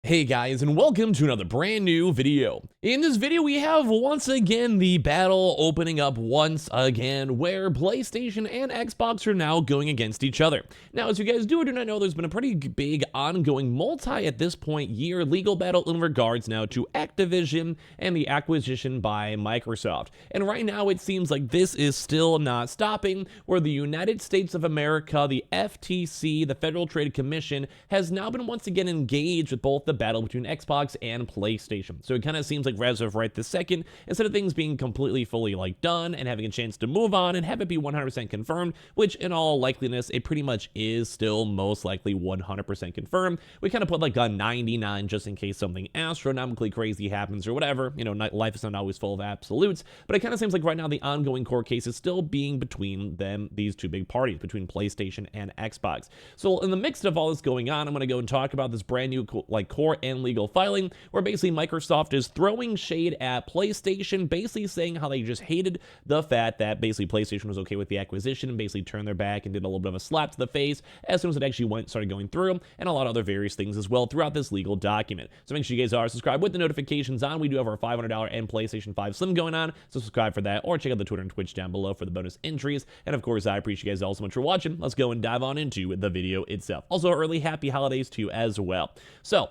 Hey guys, and welcome to another brand new video. In this video, we have once again the battle opening up once again, where PlayStation and Xbox are now going against each other. Now, as you guys do or do not know, there's been a pretty big ongoing at this point year legal battle in regards now to Activision and the acquisition by Microsoft. And right now, it seems like this is still not stopping, where the United States of America, the FTC, the Federal Trade Commission, has now been once again engaged with both the battle between Xbox and PlayStation. So it kind of seems like as of right this second, instead of things being completely fully done and having a chance to move on and have it be 100% confirmed, which in all likeliness it pretty much is still most likely 100% confirmed, we kind of put a 99 just in case something astronomically crazy happens or whatever. Life is not always full of absolutes, but it kind of seems like right now the ongoing court case is still being between these two big parties, between PlayStation and Xbox. So in the mix of all this going on, I'm going to go and talk about this brand new court and legal filing, where basically Microsoft is throwing shade at PlayStation, basically saying how they just hated the fact that basically PlayStation was okay with the acquisition and basically turned their back and did a little bit of a slap to the face as soon as it actually started going through, and a lot of other various things as well throughout this legal document. So make sure you guys are subscribed with the notifications on. We do have our $500 and PlayStation 5 Slim going on, so subscribe for that, or check out the Twitter and Twitch down below for the bonus entries. And of course, I appreciate you guys all so much for watching. Let's go and dive on into the video itself. Also, early happy holidays to you as well. So,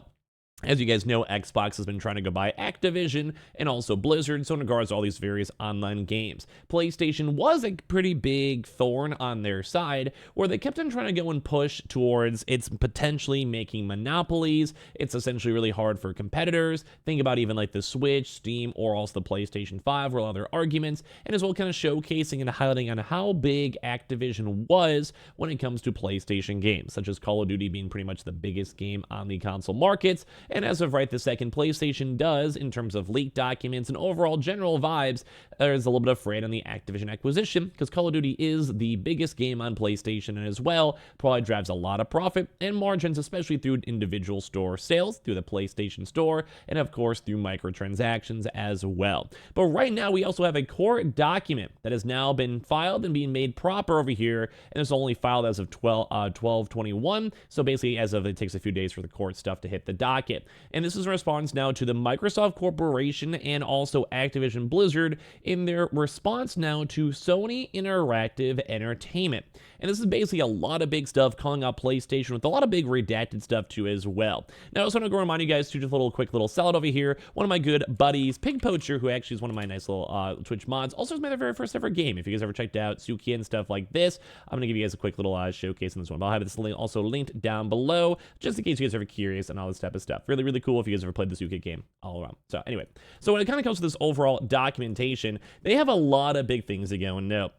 as you guys know, Xbox has been trying to go buy Activision and also Blizzard, so in regards to all these various online games. PlayStation was a pretty big thorn on their side, where they kept on trying to go and push towards it's potentially making monopolies. It's essentially really hard for competitors. Think about even the Switch, Steam, or also the PlayStation 5, or other arguments, and as well kind of showcasing and highlighting on how big Activision was when it comes to PlayStation games, such as Call of Duty being pretty much the biggest game on the console markets. And as of right this second, PlayStation does, in terms of leaked documents and overall general vibes, there's a little bit of afraid on the Activision acquisition, because Call of Duty is the biggest game on PlayStation, and as well probably drives a lot of profit and margins, especially through individual store sales, through the PlayStation Store, and of course through microtransactions as well. But right now we also have a court document that has now been filed and being made proper over here, and it's only filed as of 12/21, so basically as of it takes a few days for the court stuff to hit the docket. And this is a response now to the Microsoft Corporation and also Activision Blizzard in their response now to Sony Interactive Entertainment. And this is basically a lot of big stuff calling out PlayStation, with a lot of big redacted stuff too as well. Now I just want to go remind you guys to just a quick little salad over here. One of my good buddies, Pig Poacher, who actually is one of my nice little Twitch mods, also has made their very first ever game. If you guys ever checked out Suki and stuff like this, I'm going to give you guys a quick little showcase on this one. But I'll have this link also linked down below, just in case you guys are ever curious and all this type of stuff. Really, really cool if you guys ever played the Suki game all around. So anyway, so when it kind of comes to this overall documentation, they have a lot of big things to go and know.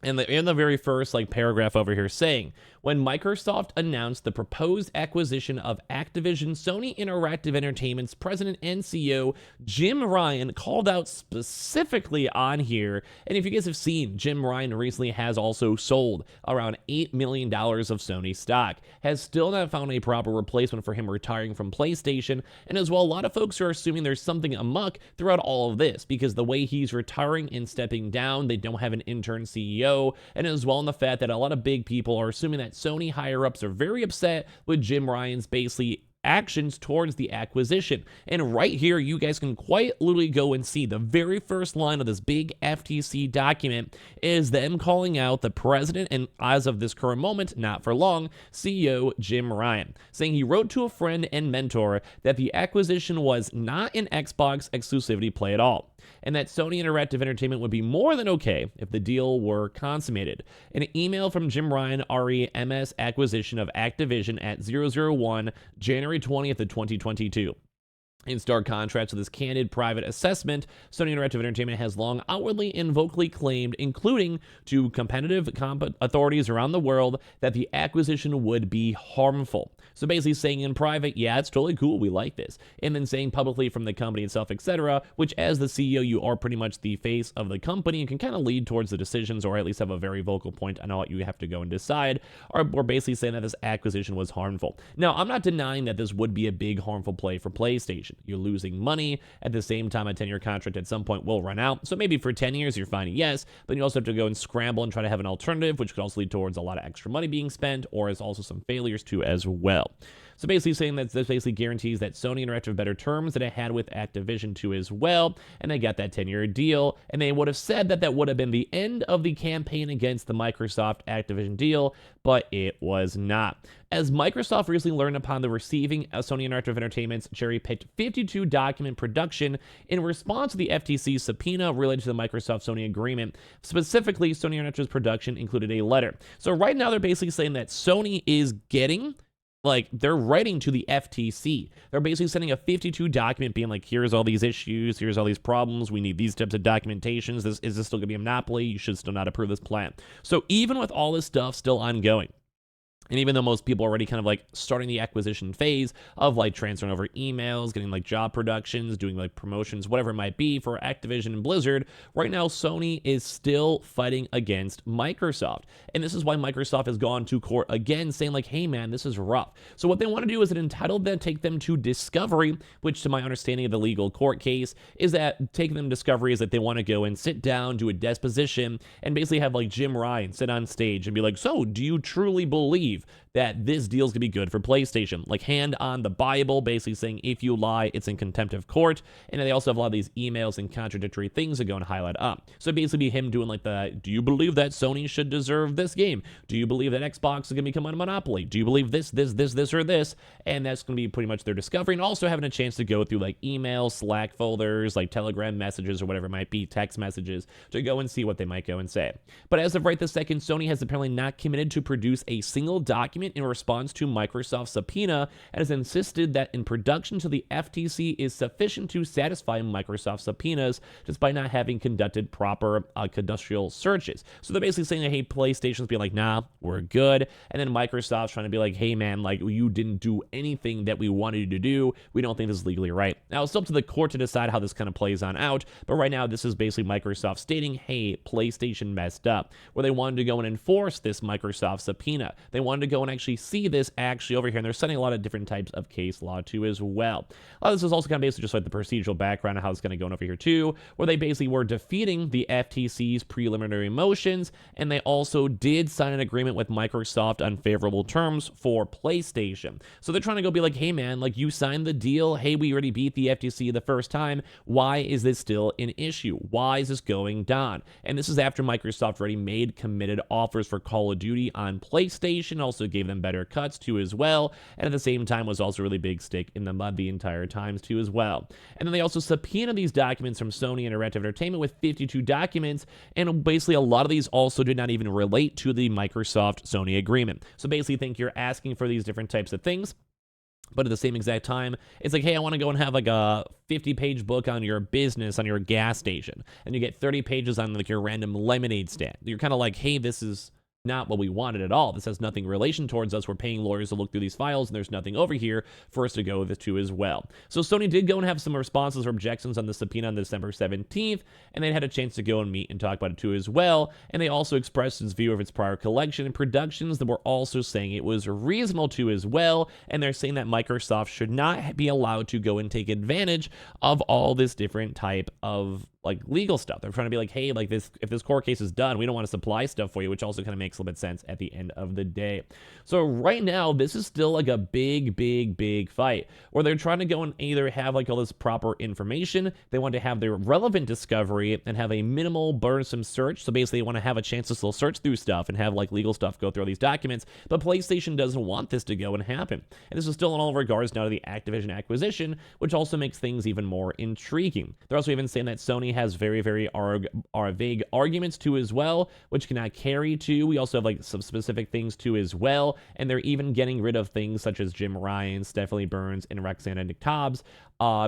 And in the very first paragraph over here saying, when Microsoft announced the proposed acquisition of Activision, Sony Interactive Entertainment's president and CEO, Jim Ryan, called out specifically on here. And if you guys have seen, Jim Ryan recently has also sold around $8 million of Sony stock, has still not found a proper replacement for him retiring from PlayStation. And as well, a lot of folks are assuming there's something amok throughout all of this, because the way he's retiring and stepping down, they don't have an intern CEO. And as well in the fact that a lot of big people are assuming that Sony higher-ups are very upset with Jim Ryan's basically actions towards the acquisition. And right here, you guys can quite literally go and see the very first line of this big FTC document is them calling out the president, and as of this current moment, not for long, CEO Jim Ryan, saying he wrote to a friend and mentor that the acquisition was not an Xbox exclusivity play at all, and that Sony Interactive Entertainment would be more than okay if the deal were consummated. An email from Jim Ryan, REMS acquisition of Activision at 001, January 20th of 2022. In stark contrast to this candid private assessment, Sony Interactive Entertainment has long outwardly and vocally claimed, including to competitive authorities around the world, that the acquisition would be harmful. So basically saying in private, yeah, it's totally cool, we like this, and then saying publicly from the company itself, etc., which as the CEO, you are pretty much the face of the company and can kind of lead towards the decisions, or at least have a very vocal point on what you have to go and decide, or basically saying that this acquisition was harmful. Now, I'm not denying that this would be a big harmful play for PlayStation. You're losing money. At the same time, a 10-year contract at some point will run out. So maybe for 10 years, you're fine, yes, but you also have to go and scramble and try to have an alternative, which could also lead towards a lot of extra money being spent, or is also some failures too as well. So basically saying that this basically guarantees that Sony interacted with better terms that it had with Activision too as well, and they got that 10-year deal, and they would have said that that would have been the end of the campaign against the Microsoft Activision deal, but it was not. As Microsoft recently learned upon the receiving Sony Interactive Entertainment's cherry-picked 52-document production in response to the FTC subpoena related to the Microsoft-Sony agreement. Specifically, Sony Interactive's production included a letter. So right now, they're basically saying that Sony is getting... they're writing to the FTC. They're basically sending a 52 document being like, here's all these issues, here's all these problems, we need these types of documentations, is this still gonna be a monopoly? You should still not approve this plan. So even with all this stuff still ongoing, and even though most people are already kind of like starting the acquisition phase of like transferring over emails, getting like job productions, doing like promotions, whatever it might be for Activision and Blizzard, right now Sony is still fighting against Microsoft. And this is why Microsoft has gone to court again saying like, hey man, this is rough. So what they want to do is it entitled them, take them to discovery, which to my understanding of the legal court case is that taking them to discovery is that they want to go and sit down, do a deposition, and basically have like Jim Ryan sit on stage and be like, so do you truly believe that this deal's gonna be good for PlayStation? Like hand on the Bible, basically saying if you lie, it's in contempt of court. And they also have a lot of these emails and contradictory things that go and highlight up. So basically be him doing like the, do you believe that Sony should deserve this game? Do you believe that Xbox is gonna become a monopoly? Do you believe this, or this? And that's gonna be pretty much their discovery. And also having a chance to go through like emails, Slack folders, like Telegram messages or whatever it might be, text messages, to go and see what they might go and say. But as of right this second, Sony has apparently not committed to produce a single document in response to Microsoft's subpoena and has insisted that in production to the FTC is sufficient to satisfy Microsoft's subpoenas despite not having conducted proper cadastral searches. So they're basically saying that, hey, PlayStation's being like, nah, we're good. And then Microsoft's trying to be like, hey man, like you didn't do anything that we wanted you to do. We don't think this is legally right. Now it's up to the court to decide how this kind of plays on out. But right now, this is basically Microsoft stating, hey, PlayStation messed up, where they wanted to go and enforce this Microsoft subpoena. They wanted to go and actually see this actually over here, and they're sending a lot of different types of case law too as well. A lot of this is also kind of basically just like the procedural background of how it's going to go over here too, where they basically were defeating the FTC's preliminary motions, and they also did sign an agreement with Microsoft on favorable terms for PlayStation. So they're trying to go be like, hey man, like you signed the deal, hey, we already beat the FTC the first time, why is this still an issue? Why is this going down? And this is after Microsoft already made committed offers for Call of Duty on PlayStation, also gave them better cuts too as well, and at the same time was also a really big stick in the mud the entire times too as well. And then they also subpoenaed these documents from Sony Interactive Entertainment with 52 documents, and basically a lot of these also did not even relate to the Microsoft-Sony agreement. So basically think you're asking for these different types of things, but at the same exact time, it's like, hey, I want to go and have like a 50-page book on your business, on your gas station, and you get 30 pages on like your random lemonade stand. You're kind of like, hey, this is not what we wanted at all. This has nothing relation towards us. We're paying lawyers to look through these files, and there's nothing over here for us to go to as well. So Sony did go and have some responses or objections on the subpoena on December 17th, and they had a chance to go and meet and talk about it too as well. And they also expressed its view of its prior collection and productions that were also saying it was reasonable too as well. And they're saying that Microsoft should not be allowed to go and take advantage of all this different type of like legal stuff. They're trying to be like, hey, like this, if this court case is done, we don't want to supply stuff for you, which also kind of makes a little bit sense at the end of the day. So right now, this is still like a big fight where they're trying to go and either have like all this proper information. They want to have their relevant discovery and have a minimal burdensome search. So basically they want to have a chance to still search through stuff and have like legal stuff go through all these documents, but PlayStation doesn't want this to go and happen. And this is still in all regards now to the Activision acquisition, which also makes things even more intriguing. They're also even saying that Sony has very vague arguments too as well, which cannot carry to. We also have like some specific things too as well, and they're even getting rid of things such as Jim Ryan, Stephanie Burns, and Roxana Nicktab's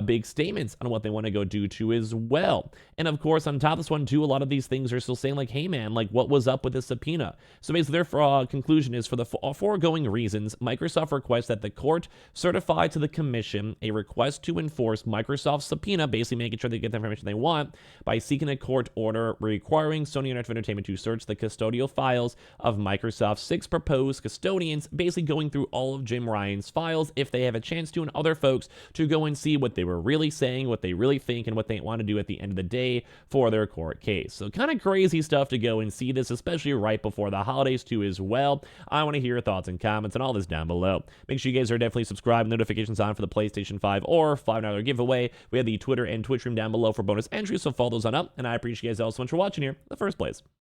big statements on what they want to go do too as well. And of course, on top of this one too, a lot of these things are still saying like, hey man, like what was up with this subpoena? So basically their conclusion is, for the foregoing reasons, Microsoft requests that the court certify to the commission a request to enforce Microsoft's subpoena, basically making sure they get the information they want, by seeking a court order requiring Sony Interactive Entertainment to search the custodial files of Microsoft's 6 proposed custodians, basically going through all of Jim Ryan's files if they have a chance to, and other folks to go and see what they were really saying, what they really think, and what they want to do at the end of the day for their court case. So kind of crazy stuff to go and see this, especially right before the holidays too as well. I want to hear your thoughts and comments and all this down below. Make sure you guys are definitely subscribed, notifications on for the PlayStation 5 or $5 giveaway. We have the Twitter and Twitch room down below for bonus entries, so follow those on up, and I appreciate you guys all so much for watching here in the first place.